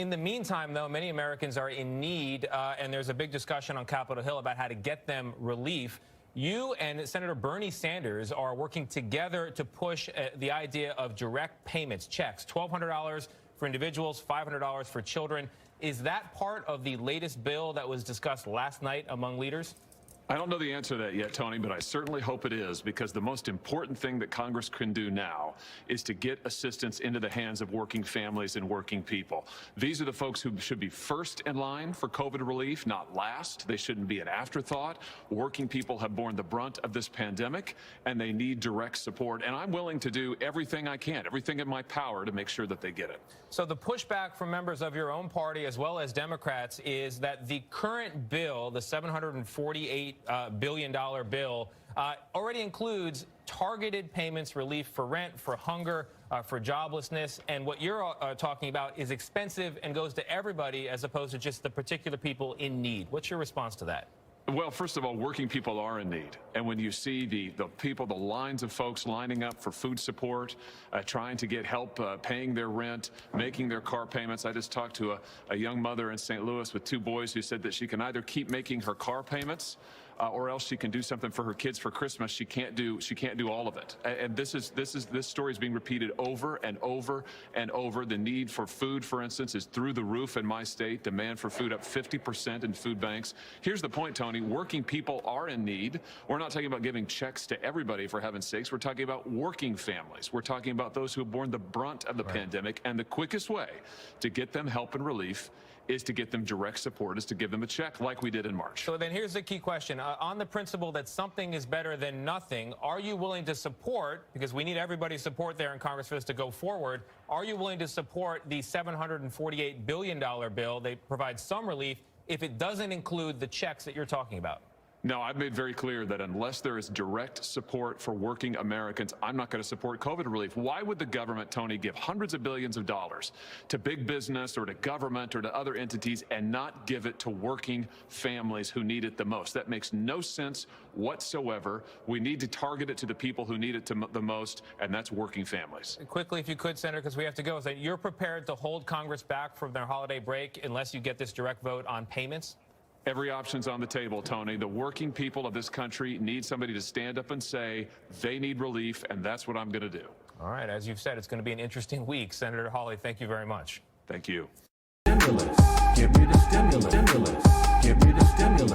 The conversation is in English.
In the meantime, though, many Americans are in need, and there's a big discussion on Capitol Hill about how to get them relief. You and Senator Bernie Sanders are working together to push the idea of direct payments, checks, $1,200 for individuals, $500 for children. Is that part of the latest bill that was discussed last night among leaders? I don't know the answer to that yet, Tony, but I certainly hope it is, because the most important thing that Congress can do now is to get assistance into the hands of working families and working people. These are the folks who should be first in line for COVID relief, not last. They shouldn't be an afterthought. Working people have borne the brunt of this pandemic, and they need direct support. And I'm willing to do everything I can, everything in my power, to make sure that they get it. So the pushback from members of your own party as well as Democrats is that the current bill, the $748 billion bill, already includes targeted payments, relief for rent, for hunger, for joblessness. And what you're talking about is expensive and goes to everybody as opposed to just the particular people in need. What's your response to that? Well, first of all, working people are in need. And when you see the people, the lines of folks lining up for food support, trying to get help paying their rent, making their car payments. I just talked to a young mother in St. Louis with 2 boys who said that she can either keep making her car payments or else she can do something for her kids for Christmas. She can't do all of it. And this story is being repeated over and over and over. The need for food, for instance, is through the roof in my state. Demand for food up 50% in food banks. Here's the point, Tony. Working people are in need. We're not talking about giving checks to everybody, for heaven's sakes. We're talking about working families. We're talking about those who have borne the brunt of the pandemic. And the quickest way to get them help and relief is to get them direct support, is to give them a check like we did in March. So then here's the key question. On the principle that something is better than nothing, are you willing to support, because we need everybody's support there in Congress for this to go forward, are you willing to support the $748 billion bill? They provide some relief if it doesn't include the checks that you're talking about. No, I've made very clear that unless there is direct support for working Americans, I'm not going to support COVID relief. Why would the government, Tony, give hundreds of billions of dollars to big business or to government or to other entities and not give it to working families who need it the most? That makes no sense whatsoever. We need to target it to the people who need it the most, and that's working families. Quickly, if you could, Senator, because we have to go, is that you're prepared to hold Congress back from their holiday break unless you get this direct vote on payments? Every option's on the table, Tony. The working people of this country need somebody to stand up and say they need relief, and that's what I'm going to do. All right. As you've said, it's going to be an interesting week. Senator Hawley, thank you very much. Thank you. Stimulus. Give me the stimulus. Give me the stimulus.